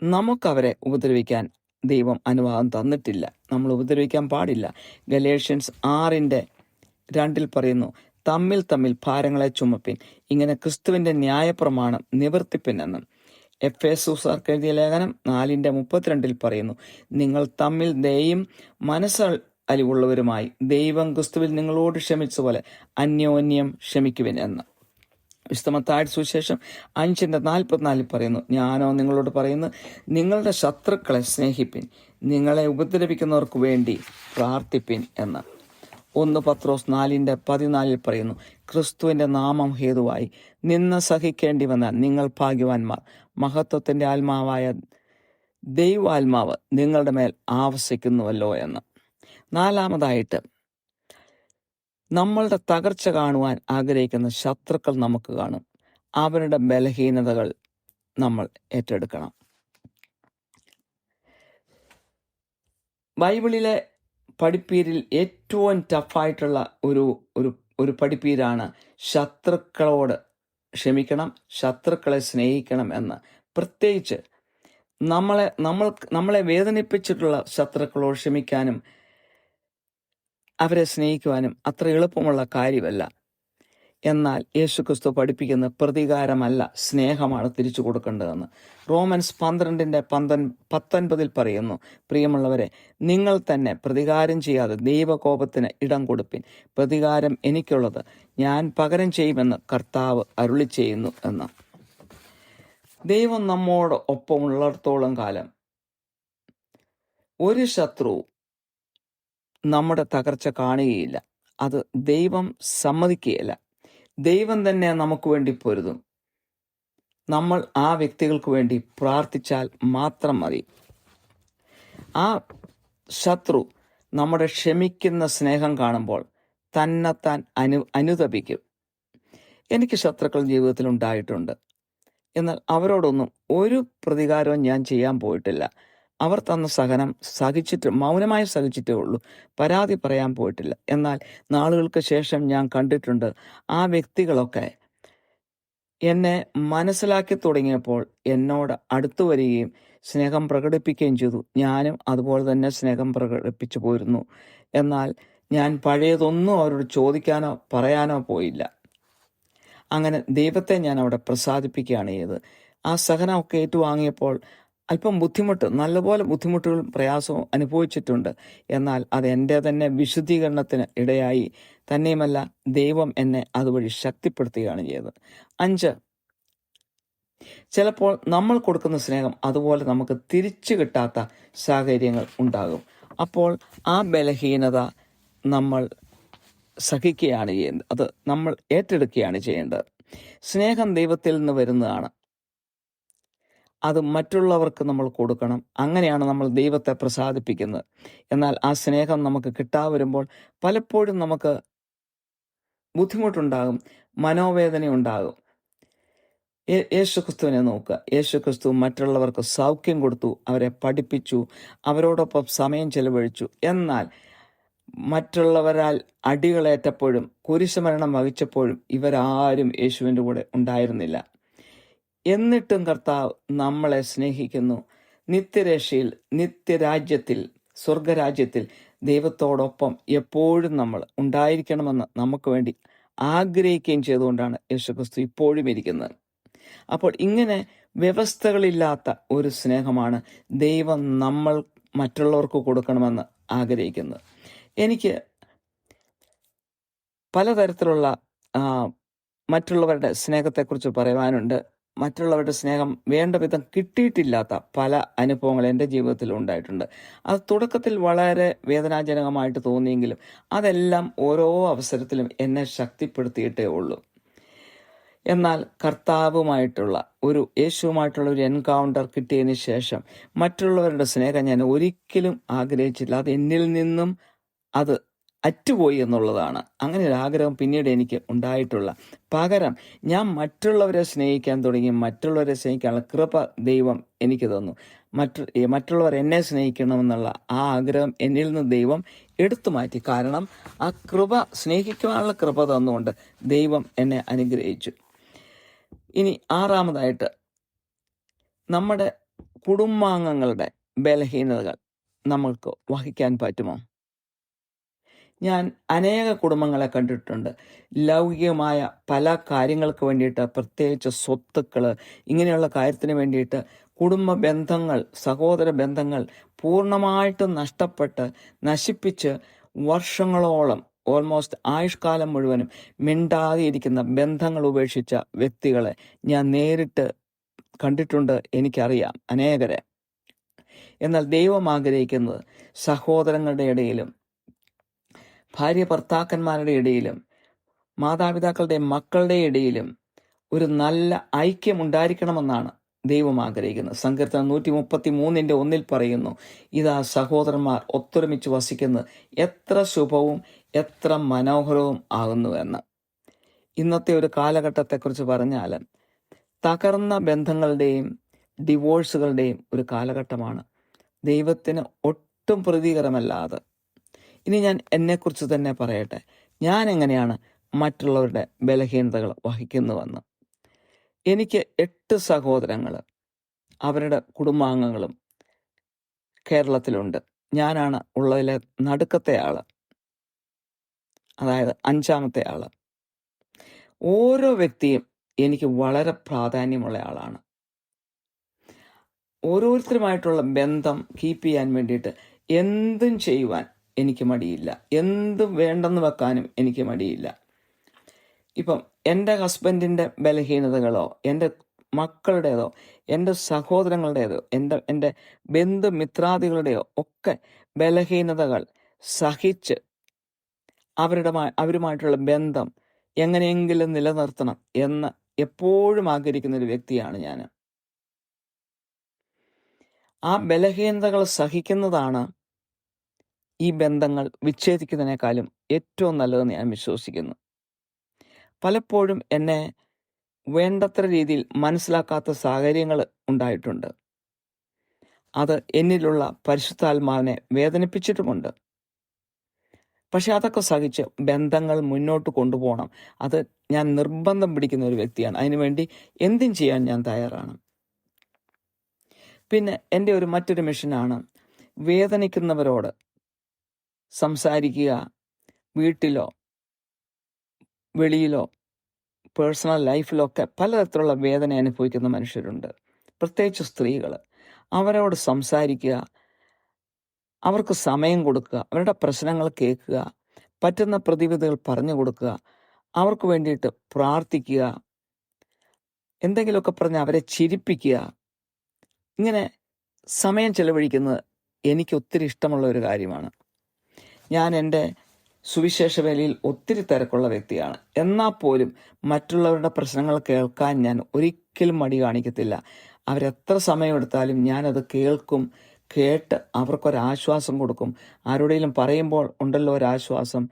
നമുക്കവരെ ഉപദ്രവിക്കാൻ ദൈവം അനുവാദം തന്നിട്ടില്ല. നമ്മൾ ഉപദ്രവിക്കാൻ പാടില്ല. ഗലേഷ്യൻസ് 6:2 പറയുന്നു, തമ്മിൽ തമ്മിൽ ഭാരങ്ങളെ ചുമപ്പിൻ, ഇങ്ങനെ ക്രിസ്തുവിൻ്റെ ന്യായപ്രമാണം നിവർത്തിപ്പിൻ എന്നും. എഫേസുസാർക്ക് എഴുതിയ ലേഖനം 4:32 പറയുന്നു, നിങ്ങൾ തമ്മിൽ ദയയും മനസ്സലിവുള്ളവരുമായി ദൈവം ക്രിസ്തുവിൽ നിങ്ങളോട് ക്ഷമിച്ചതുപോലെ അന്യോന്യം ക്ഷമിക്കുവിൻ എന്ന്. വിശുദ്ധ മത്തായിയുടെ സുവിശേഷം 5:44 പറയുന്നു, ഞാനോ നിങ്ങളോട് പറയുന്നു, നിങ്ങളുടെ ശത്രുക്കളെ സ്നേഹിപ്പിൻ, നിങ്ങളെ ഉപദ്രവിക്കുന്നവർക്ക് വേണ്ടി പ്രാർത്ഥിപ്പിൻ എന്ന്. 1 പത്രോസ് 4:14 പറയുന്നു, ക്രിസ്തുവിൻ്റെ നാമം ഹേതുവായി നിന്ന സഹിക്കേണ്ടി വന്നാൽ നിങ്ങൾ ഭാഗ്യവാന്മാർ, മഹത്വത്തിൻ്റെ ആത്മാവായ ദൈവാത്മാവ് നിങ്ങളുടെ മേൽ ആവസിക്കുന്നുവല്ലോ എന്ന്. നാലാമതായിട്ട്, നമ്മളുടെ തകർച്ച കാണുവാൻ ആഗ്രഹിക്കുന്ന ശത്രുക്കൾ നമുക്ക് കാണും. അവരുടെ ബലഹീനതകൾ നമ്മൾ ഏറ്റെടുക്കണം. ബൈബിളിലെ പഠിപ്പീരിൽ ഏറ്റവും ടഫായിട്ടുള്ള ഒരു പഠിപ്പീരാണ് ശത്രുക്കളോട് ക്ഷമിക്കണം, ശത്രുക്കളെ സ്നേഹിക്കണം എന്ന്. പ്രത്യേകിച്ച് നമ്മളെ വേദനിപ്പിച്ചിട്ടുള്ള ശത്രുക്കളോട് ക്ഷമിക്കാനും അവരെ സ്നേഹിക്കുവാനും അത്ര എളുപ്പമുള്ള കാര്യമല്ല. എന്നാൽ യേശുക്രിസ്തു പഠിപ്പിക്കുന്ന പ്രതികാരമല്ല, സ്നേഹമാണ് തിരിച്ചു കൊടുക്കേണ്ടതെന്ന്. റോമൻസ് 12:19 പറയുന്നു, പ്രിയമുള്ളവരെ, നിങ്ങൾ തന്നെ പ്രതികാരം ചെയ്യാതെ ദൈവകോപത്തിന് ഇടം കൊടുപ്പിൻ, പ്രതികാരം എനിക്കുള്ളത്, ഞാൻ പകരം ചെയ്യുമെന്ന് കർത്താവ് അരുളി ചെയ്യുന്നു എന്ന്. ദൈവം നമ്മോട് ഒപ്പമുള്ളിടത്തോളം കാലം ഒരു ശത്രുവും നമ്മുടെ തകർച്ച കാണുകയില്ല. അത് ദൈവം സമ്മതിക്കുകയില്ല. ദൈവം തന്നെ നമുക്ക് വേണ്ടി പൊരുതും. നമ്മൾ ആ വ്യക്തികൾക്ക് വേണ്ടി പ്രാർത്ഥിച്ചാൽ മാത്രം മതി. ആ ശത്രു നമ്മുടെ ക്ഷമിക്കുന്ന സ്നേഹം കാണുമ്പോൾ തന്നെത്താൻ അനുതപിക്കും. എനിക്ക് ശത്രുക്കൾ ജീവിതത്തിൽ ഉണ്ടായിട്ടുണ്ട്. എന്നാൽ അവരോടൊന്നും ഒരു പ്രതികാരവും ഞാൻ ചെയ്യാൻ പോയിട്ടില്ല. അവർ തന്ന സഹനം മൗനമായി സഹിച്ചിട്ടേ ഉള്ളൂ, പരാതി പറയാൻ പോയിട്ടില്ല. എന്നാൽ നാളുകൾക്ക് ശേഷം ഞാൻ കണ്ടിട്ടുണ്ട്, ആ വ്യക്തികളൊക്കെ എന്നെ മനസ്സിലാക്കി തുടങ്ങിയപ്പോൾ എന്നോട് അടുത്തു വരികയും സ്നേഹം പ്രകടിപ്പിക്കുകയും ചെയ്തു. ഞാനും അതുപോലെ തന്നെ സ്നേഹം പ്രകടിപ്പിച്ചു പോയിരുന്നു. എന്നാൽ ഞാൻ പഴയതൊന്നും അവരോട് ചോദിക്കാനോ പറയാനോ പോയില്ല. അങ്ങനെ ദൈവത്തെ ഞാൻ അവിടെ പ്രസാദിപ്പിക്കുകയാണ് ചെയ്തത്. ആ സഹനമൊക്കെ ഏറ്റുവാങ്ങിയപ്പോൾ അല്പം ബുദ്ധിമുട്ട്, നല്ലപോലെ ബുദ്ധിമുട്ടുകളും പ്രയാസവും അനുഭവിച്ചിട്ടുണ്ട്. എന്നാൽ അത് എൻ്റെ തന്നെ വിശുദ്ധീകരണത്തിന് ഇടയായി. തന്നെയുമല്ല, ദൈവം എന്നെ അതുവഴി ശക്തിപ്പെടുത്തുകയാണ് ചെയ്തത്. 5, ചിലപ്പോൾ നമ്മൾ കൊടുക്കുന്ന സ്നേഹം അതുപോലെ നമുക്ക് തിരിച്ചു കിട്ടാത്ത സാഹചര്യങ്ങൾ ഉണ്ടാകും. അപ്പോൾ ആ ബലഹീനത നമ്മൾ സഹിക്കുകയാണ് ചെയ്യുന്നത്, അത് നമ്മൾ ഏറ്റെടുക്കുകയാണ് ചെയ്യേണ്ടത്. സ്നേഹം ദൈവത്തിൽ നിന്ന് വരുന്നതാണ്. അത് മറ്റുള്ളവർക്ക് നമ്മൾ കൊടുക്കണം. അങ്ങനെയാണ് നമ്മൾ ദൈവത്തെ പ്രസാദിപ്പിക്കുന്നത്. എന്നാൽ ആ സ്നേഹം നമുക്ക് കിട്ടാതെ വരുമ്പോൾ പലപ്പോഴും നമുക്ക് ബുദ്ധിമുട്ടുണ്ടാകും, മനോവേദന ഉണ്ടാകും. യേശുക്രിസ്തുവിനെ നോക്കുക. യേശുക്രിസ്തു മറ്റുള്ളവർക്ക് സൗഖ്യം കൊടുത്തു, അവരെ പഠിപ്പിച്ചു, അവരോടൊപ്പം സമയം ചെലവഴിച്ചു. എന്നാൽ മറ്റുള്ളവരാൽ അടികളേറ്റപ്പോഴും കുരിശുമരണം വഹിച്ചപ്പോഴും ഇവരാരും യേശുവിൻ്റെ കൂടെ ഉണ്ടായിരുന്നില്ല. എന്നിട്ടും കർത്താവ് നമ്മളെ സ്നേഹിക്കുന്നു. നിത്യരക്ഷയിൽ, നിത്യരാജ്യത്തിൽ, സ്വർഗരാജ്യത്തിൽ ദൈവത്തോടൊപ്പം എപ്പോഴും നമ്മൾ ഉണ്ടായിരിക്കണമെന്ന് നമുക്ക് വേണ്ടി ആഗ്രഹിക്കുകയും ചെയ്തുകൊണ്ടാണ് യേശുക്രിസ്തു ഇപ്പോഴും ഇരിക്കുന്നത്. അപ്പോൾ ഇങ്ങനെ വ്യവസ്ഥകളില്ലാത്ത ഒരു സ്നേഹമാണ് ദൈവം നമ്മൾ മറ്റുള്ളവർക്ക് കൊടുക്കണമെന്ന് ആഗ്രഹിക്കുന്നത്. എനിക്ക് പലതരത്തിലുള്ള മറ്റുള്ളവരുടെ സ്നേഹത്തെക്കുറിച്ച് പറയുവാനുണ്ട്. മറ്റുള്ളവരുടെ സ്നേഹം വേണ്ട വിധം കിട്ടിയിട്ടില്ലാത്ത പല അനുഭവങ്ങൾ എൻ്റെ ജീവിതത്തിൽ ഉണ്ടായിട്ടുണ്ട്. അത് തുടക്കത്തിൽ വളരെ വേദനാജനകമായിട്ട് തോന്നിയെങ്കിലും അതെല്ലാം ഓരോ അവസരത്തിലും എന്നെ ശക്തിപ്പെടുത്തിയിട്ടേ ഉള്ളൂ. എന്നാൽ കർത്താവുമായിട്ടുള്ള യേശുവുമായിട്ടുള്ള ഒരു എൻകൗണ്ടർ കിട്ടിയതിന് ശേഷം മറ്റുള്ളവരുടെ സ്നേഹം ഞാൻ ഒരിക്കലും ആഗ്രഹിച്ചില്ല. അത് എന്നിൽ നിന്നും അത് അറ്റുപോയി എന്നുള്ളതാണ്. അങ്ങനെ ഒരു ആഗ്രഹം പിന്നീട് എനിക്ക് ഉണ്ടായിട്ടുള്ള. പകരം ഞാൻ മറ്റുള്ളവരെ സ്നേഹിക്കാൻ തുടങ്ങി. മറ്റുള്ളവരെ സ്നേഹിക്കാനുള്ള കൃപ ദൈവം എനിക്ക് തന്നു. മറ്റുള്ളവർ എന്നെ സ്നേഹിക്കണമെന്നുള്ള ആ ആഗ്രഹം എന്നിൽ നിന്ന് ദൈവം എടുത്തു മാറ്റി. കാരണം ആ കൃപ, സ്നേഹിക്കുവാനുള്ള കൃപ തന്നുകൊണ്ട് ദൈവം എന്നെ അനുഗ്രഹിച്ചു. ഇനി ആറാമതായിട്ട്, നമ്മുടെ കുടുംബാംഗങ്ങളുടെ ബലഹീനതകൾ നമ്മൾക്ക് വഹിക്കാൻ പറ്റുമോ? ഞാൻ അനേക കുടുംബങ്ങളെ കണ്ടിട്ടുണ്ട്. ലൗകികമായ പല കാര്യങ്ങൾക്ക് വേണ്ടിയിട്ട്, പ്രത്യേകിച്ച് സ്വത്തുക്കൾ, ഇങ്ങനെയുള്ള കാര്യത്തിന് വേണ്ടിയിട്ട് കുടുംബ ബന്ധങ്ങൾ, സഹോദര ബന്ധങ്ങൾ പൂർണ്ണമായിട്ടും നഷ്ടപ്പെട്ട് നശിപ്പിച്ച് വർഷങ്ങളോളം, ഓൾമോസ്റ്റ് ആയുഷ്കാലം മുഴുവനും മിണ്ടാതെ ഇരിക്കുന്ന, ബന്ധങ്ങൾ ഉപേക്ഷിച്ച വ്യക്തികളെ ഞാൻ നേരിട്ട് കണ്ടിട്ടുണ്ട്. എനിക്കറിയാം അനേകരെ. എന്നാൽ ദൈവം ആഗ്രഹിക്കുന്നത് സഹോദരങ്ങളുടെ ഇടയിലും ഭാര്യ ഭർത്താക്കന്മാരുടെ ഇടയിലും മാതാപിതാക്കളുടെ മക്കളുടെ ഇടയിലും ഒരു നല്ല ഐക്യം ഉണ്ടായിരിക്കണമെന്നാണ് ദൈവം ആഗ്രഹിക്കുന്നത്. സങ്കീർത്തനം 133:1 പറയുന്നു, ഇതാ സഹോദരന്മാർ ഒത്തൊരുമിച്ച് വസിക്കുന്നത് എത്ര ശുഭവും എത്ര മനോഹരവും ആകുന്നുവെന്ന്. ഇന്നത്തെ ഒരു കാലഘട്ടത്തെക്കുറിച്ച് പറഞ്ഞാൽ തകർന്ന ബന്ധങ്ങളുടെയും ഡിവോഴ്സുകളുടെയും ഒരു കാലഘട്ടമാണ്. ദൈവത്തിന് ഒട്ടും പ്രീതികരമല്ലാതെ. ഇനി ഞാൻ എന്നെക്കുറിച്ച് തന്നെ പറയട്ടെ. ഞാൻ എങ്ങനെയാണ് മറ്റുള്ളവരുടെ ബലഹീനതകൾ വഹിക്കുന്നുവെന്ന്. എനിക്ക് 8 സഹോദരങ്ങൾ, അവരുടെ കുടുംബാംഗങ്ങളും കേരളത്തിലുണ്ട്. ഞാനാണ് ഉള്ളതിലെ നടുക്കത്തെ ആള്, അതായത് 5ാമത്തെ ആള്. ഓരോ വ്യക്തിയും എനിക്ക് വളരെ പ്രാധാന്യമുള്ള ആളാണ്. ഓരോരുത്തരുമായിട്ടുള്ള ബന്ധം കീപ്പ് ചെയ്യാൻ വേണ്ടിയിട്ട് എന്തും ചെയ്യുവാൻ എനിക്ക് മടിയില്ല. എന്തും വേണ്ടെന്ന് വെക്കാനും എനിക്ക് മടിയില്ല. ഇപ്പം എൻ്റെ ഹസ്ബൻഡിൻ്റെ ബലഹീനതകളോ, എൻ്റെ മക്കളുടേതോ, എൻ്റെ സഹോദരങ്ങളുടേതോ, എൻ്റെ ബന്ധുമിത്രാദികളുടെയോ ഒക്കെ ബലഹീനതകൾ സഹിച്ച് അവരുമായിട്ടുള്ള ബന്ധം എങ്ങനെയെങ്കിലും നിലനിർത്തണം എന്ന് എപ്പോഴും ആഗ്രഹിക്കുന്ന ഒരു വ്യക്തിയാണ് ഞാൻ. ആ ബലഹീനതകൾ സഹിക്കുന്നതാണ് ഈ ബന്ധങ്ങൾ വിച്ഛേദിക്കുന്നതിനേക്കാളും ഏറ്റവും നല്ലതെന്ന് ഞാൻ വിശ്വസിക്കുന്നു. പലപ്പോഴും എന്നെ വേണ്ടത്ര രീതിയിൽ മനസ്സിലാക്കാത്ത സാഹചര്യങ്ങൾ ഉണ്ടായിട്ടുണ്ട്. അത് എന്നിലുള്ള പരിശുദ്ധാത്മാവിനെ വേദനിപ്പിച്ചിട്ടുമുണ്ട്. പക്ഷെ അതൊക്കെ സഹിച്ച് ബന്ധങ്ങൾ മുന്നോട്ട് കൊണ്ടുപോകണം. അത് ഞാൻ നിർബന്ധം പിടിക്കുന്ന ഒരു വ്യക്തിയാണ്. അതിനുവേണ്ടി എന്തും ചെയ്യാൻ ഞാൻ തയ്യാറാണ്. പിന്നെ എൻ്റെ മറ്റൊരു മിഷനാണ് വേദനിക്കുന്നവരോട് സംസാരിക്കുക. വീട്ടിലോ വെളിയിലോ പേഴ്സണൽ ലൈഫിലൊക്കെ പലതരത്തിലുള്ള വേദന അനുഭവിക്കുന്ന മനുഷ്യരുണ്ട്, പ്രത്യേകിച്ച് സ്ത്രീകൾ. അവരോട് സംസാരിക്കുക, അവർക്ക് സമയം കൊടുക്കുക, അവരുടെ പ്രശ്നങ്ങൾ കേൾക്കുക, പറ്റുന്ന പ്രതിവിധികൾ പറഞ്ഞു കൊടുക്കുക, അവർക്ക് വേണ്ടിയിട്ട് പ്രാർത്ഥിക്കുക, എന്തെങ്കിലുമൊക്കെ പറഞ്ഞ് അവരെ ചിരിപ്പിക്കുക. ഇങ്ങനെ സമയം ചെലവഴിക്കുന്നത് എനിക്ക് ഒത്തിരി ഇഷ്ടമുള്ള ഒരു കാര്യമാണ്. ഞാൻ എൻ്റെ സുവിശേഷ വേലയിൽ ഒത്തിരി തിരക്കുള്ള വ്യക്തിയാണ്. എന്നാൽ പോലും മറ്റുള്ളവരുടെ പ്രശ്നങ്ങൾ കേൾക്കാൻ ഞാൻ ഒരിക്കലും മടി കാണിക്കത്തില്ല. അവരെത്ര സമയമെടുത്താലും ഞാനത് കേൾക്കും. കേട്ട് അവർക്കൊരാശ്വാസം കൊടുക്കും. ആരോടെങ്കിലും പറയുമ്പോൾ ഉണ്ടല്ലോ ഒരാശ്വാസം.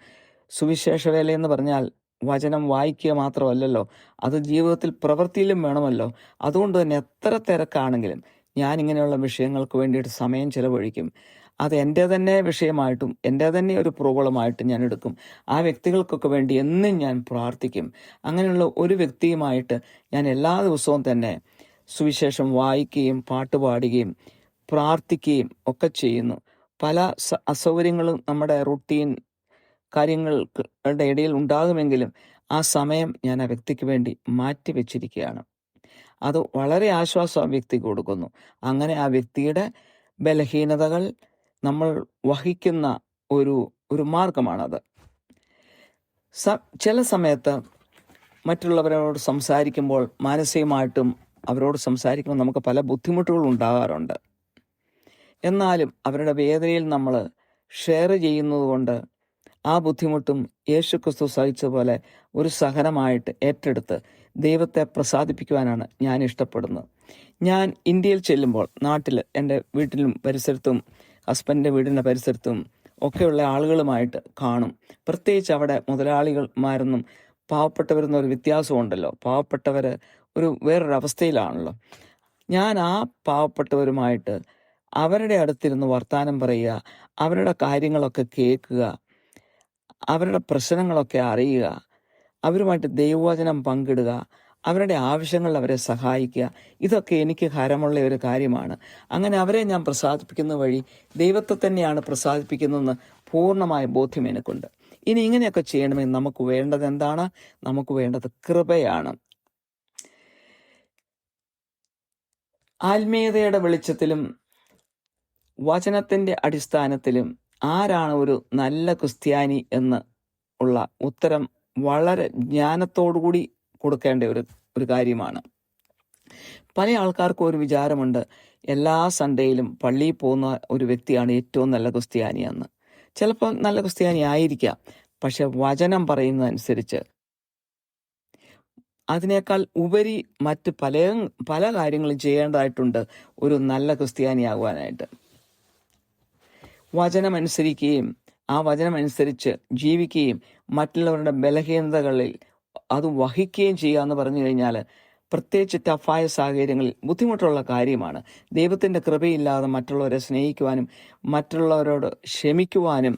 സുവിശേഷ വേലയെന്ന് പറഞ്ഞാൽ വചനം വായിക്കുക മാത്രമല്ലല്ലോ, അത് ജീവിതത്തിൽ പ്രവൃത്തിയിലും വേണമല്ലോ. അതുകൊണ്ട് തന്നെ എത്ര തിരക്കാണെങ്കിലും ഞാൻ ഇങ്ങനെയുള്ള വിഷയങ്ങൾക്ക് വേണ്ടിയിട്ട് സമയം ചിലവഴിക്കും. അത് എൻ്റെ തന്നെ വിഷയമായിട്ടും എൻ്റെ തന്നെ ഒരു പ്രോബ്ലമായിട്ട് ഞാൻ എടുക്കും. ആ വ്യക്തികൾക്കൊക്കെ വേണ്ടി എന്നും ഞാൻ പ്രാർത്ഥിക്കും. അങ്ങനെയുള്ള ഒരു വ്യക്തിയുമായിട്ട് ഞാൻ എല്ലാ ദിവസവും തന്നെ സുവിശേഷം വായിക്കുകയും പാട്ടുപാടുകയും പ്രാർത്ഥിക്കുകയും ഒക്കെ ചെയ്യുന്നു. പല അസൗകര്യങ്ങളും നമ്മുടെ റുട്ടീൻ കാര്യങ്ങളുടെ ഇടയിൽ ഉണ്ടാകുമെങ്കിലും ആ സമയം ഞാൻ ആ വ്യക്തിക്ക് വേണ്ടി മാറ്റി വെച്ചിരിക്കുകയാണ്. അത് വളരെ ആശ്വാസം ആ വ്യക്തിക്ക് കൊടുക്കുന്നു. അങ്ങനെ ആ വ്യക്തിയുടെ ബലഹീനതകൾ നമ്മൾ വഹിക്കുന്ന ഒരു മാർഗമാണത്. ചില സമയത്ത് മറ്റുള്ളവരോട് സംസാരിക്കുമ്പോൾ മാനസികമായിട്ടും അവരോട് സംസാരിക്കുമ്പോൾ നമുക്ക് പല ബുദ്ധിമുട്ടുകളും ഉണ്ടാകാറുണ്ട്. എന്നാലും അവരുടെ വേദനയിൽ നമ്മൾ ഷെയർ ചെയ്യുന്നത് കൊണ്ട് ആ ബുദ്ധിമുട്ടും യേശുക്രിസ്തു സഹിച്ച പോലെ ഒരു സഹനമായിട്ട് ഏറ്റെടുത്ത് ദൈവത്തെ പ്രസാദിപ്പിക്കുവാനാണ് ഞാൻ ഇഷ്ടപ്പെടുന്നത്. ഞാൻ ഇന്ത്യയിൽ ചെല്ലുമ്പോൾ, നാട്ടിൽ എൻ്റെ വീട്ടിലും പരിസരത്തും ഹസ്ബൻഡിൻ്റെ വീടിൻ്റെ പരിസരത്തും ഒക്കെയുള്ള ആളുകളുമായിട്ട് കാണും. പ്രത്യേകിച്ച് അവിടെ മുതലാളികൾമാരെന്നും പാവപ്പെട്ടവരെന്നും ഒരു വ്യത്യാസമുണ്ടല്ലോ. പാവപ്പെട്ടവർ വേറൊരു അവസ്ഥയിലാണല്ലോ. ഞാൻ ആ പാവപ്പെട്ടവരുമായിട്ട് അവരുടെ അടുത്തിരുന്ന് വർത്തമാനം പറയുക, അവരുടെ കാര്യങ്ങളൊക്കെ കേൾക്കുക, അവരുടെ പ്രശ്നങ്ങളൊക്കെ അറിയുക, അവരുമായിട്ട് ദൈവവചനം പങ്കിടുക, അവരുടെ ആവശ്യങ്ങളിൽ അവരെ സഹായിക്കുക, ഇതൊക്കെ എനിക്ക് ഹരമുള്ള ഒരു കാര്യമാണ്. അങ്ങനെ അവരെ ഞാൻ പ്രസാദിപ്പിക്കുന്ന വഴി ദൈവത്തെ തന്നെയാണ് പ്രസാദിപ്പിക്കുന്നതെന്ന് പൂർണ്ണമായ ബോധ്യം എനിക്കുണ്ട്. ഇനി ഇങ്ങനെയൊക്കെ ചെയ്യണമെങ്കിൽ നമുക്ക് വേണ്ടത് എന്താണ്? നമുക്ക് വേണ്ടത് കൃപയാണ്. ആത്മീയതയുടെ വെളിച്ചത്തിലും വചനത്തിൻ്റെ അടിസ്ഥാനത്തിലും ആരാണ് ഒരു നല്ല ക്രിസ്ത്യാനി എന്ന് ഉള്ള ഉത്തരം വളരെ ജ്ഞാനത്തോടുകൂടി കൊടുക്കേണ്ട ഒരു കാര്യമാണ്. പല ആൾക്കാർക്കും ഒരു വിചാരമുണ്ട്, എല്ലാ സൺഡേയിലും പള്ളിയിൽ പോകുന്ന ഒരു വ്യക്തിയാണ് ഏറ്റവും നല്ല ക്രിസ്ത്യാനി എന്ന്. ചിലപ്പോൾ നല്ല ക്രിസ്ത്യാനി ആയിരിക്കാം, പക്ഷെ വചനം പറയുന്നതനുസരിച്ച് അതിനേക്കാൾ ഉപരി മറ്റ് പല കാര്യങ്ങളും ചെയ്യേണ്ടതായിട്ടുണ്ട് ഒരു നല്ല ക്രിസ്ത്യാനിയാകുവാനായിട്ട്. വചനമനുസരിക്കുകയും ആ വചനമനുസരിച്ച് ജീവിക്കുകയും മറ്റുള്ളവരുടെ ബലഹീനതകളിൽ അത് വഹിക്കുകയും ചെയ്യുക എന്ന് പറഞ്ഞു കഴിഞ്ഞാൽ, പ്രത്യേകിച്ച് ടഫായ സാഹചര്യങ്ങളിൽ ബുദ്ധിമുട്ടുള്ള കാര്യമാണ്. ദൈവത്തിൻ്റെ കൃപയില്ലാതെ മറ്റുള്ളവരെ സ്നേഹിക്കുവാനും മറ്റുള്ളവരോട് ക്ഷമിക്കുവാനും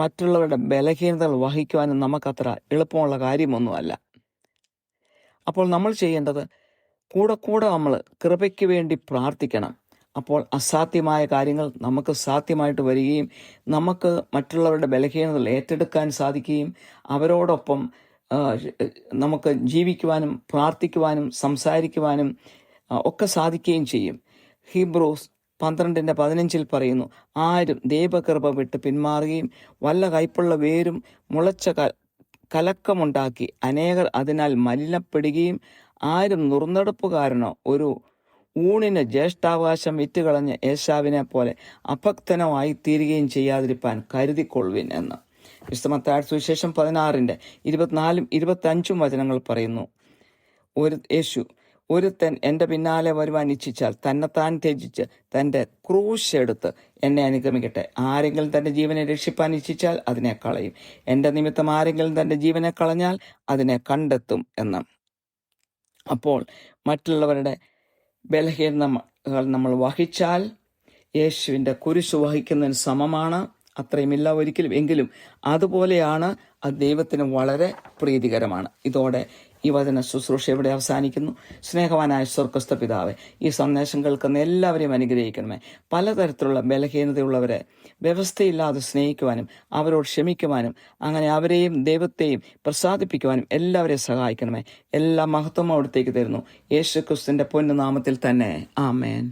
മറ്റുള്ളവരുടെ ബലഹീനതകൾ വഹിക്കുവാനും നമുക്കത്ര എളുപ്പമുള്ള കാര്യമൊന്നുമല്ല. അപ്പോൾ നമ്മൾ ചെയ്യേണ്ടത് കൂടെ നമ്മൾ കൃപയ്ക്ക് വേണ്ടി പ്രാർത്ഥിക്കണം. അപ്പോൾ അസാധ്യമായ കാര്യങ്ങൾ നമുക്ക് സാധ്യമായിട്ട് വരികയും നമുക്ക് മറ്റുള്ളവരുടെ ബലഹീനതകൾ ഏറ്റെടുക്കാൻ സാധിക്കുകയും അവരോടൊപ്പം നമുക്ക് ജീവിക്കുവാനും പ്രാർത്ഥിക്കുവാനും സംസാരിക്കുവാനും ഒക്കെ സാധിക്കുകയും ചെയ്യും. ഹീബ്രൂസ് 12:15 പറയുന്നു, ആരും ദൈവകൃപ വിട്ട് പിന്മാറുകയും വല്ല കയ്പുള്ള വേരും മുളച്ച കലക്കമുണ്ടാക്കി അനേകർ അതിനാൽ മലിനപ്പെടുകയും ആരും നുറുന്നെടുപ്പുകാരനോ ഒരു ഊണിന് ജ്യേഷ്ഠാവകാശം വിറ്റുകളഞ്ഞ ഏശാവിനെ പോലെ അഭക്തനോ ആയി തീരുകയും ചെയ്യാതിരിപ്പാൻ കരുതിക്കൊള്ളുവിൻ എന്ന്. വിശുദ്ധ മത്തായി സുവിശേഷം 16:24-25 വചനങ്ങൾ പറയുന്നു, യേശു ഒരുത്തൻ എൻ്റെ പിന്നാലെ വരുവാൻ ഇച്ഛിച്ചാൽ തന്നെത്താൻ ത്യജിച്ച് തൻ്റെ ക്രൂശ് എടുത്ത് എന്നെ അനുഗമിക്കട്ടെ. ആരെങ്കിലും തൻ്റെ ജീവനെ രക്ഷിപ്പാൻ ഇച്ഛിച്ചാൽ അതിനെ കളയും. എൻ്റെ നിമിത്തം ആരെങ്കിലും തൻ്റെ ജീവനെ കളഞ്ഞാൽ അതിനെ കണ്ടെത്തും എന്ന്. അപ്പോൾ മറ്റുള്ളവരുടെ ബലഹീനതകൾ നമ്മൾ വഹിച്ചാൽ യേശുവിൻ്റെ കുരിശ് വഹിക്കുന്നതിന് സമമാണ്. അത്രയുമില്ല ഒരിക്കലും, എങ്കിലും അതുപോലെയാണ് അത് ദൈവത്തിന് വളരെ പ്രീതികരമാണ്. ഇതോടെ ഈ വചന ശുശ്രൂഷ ഇവിടെ അവസാനിക്കുന്നു. സ്നേഹവാനായ സ്വർഗ്ഗസ്ഥ പിതാവേ, ഈ സന്ദേശം കേൾക്കുന്ന എല്ലാവരെയും അനുഗ്രഹിക്കണമേ. പലതരത്തിലുള്ള ബലഹീനതയുള്ളവരെ വ്യവസ്ഥയില്ലാതെ സ്നേഹിക്കുവാനും അവരോട് ക്ഷമിക്കുവാനും അങ്ങനെ അവരെയും ദൈവത്തെയും പ്രസാദിപ്പിക്കുവാനും എല്ലാവരെയും സഹായിക്കണമേ. എല്ലാ മഹത്വവും അവിടത്തേക്ക് തരുന്നു യേശുക്രിസ്തുവിന്റെ പൊന്നു നാമത്തിൽ തന്നെ. ആമേൻ.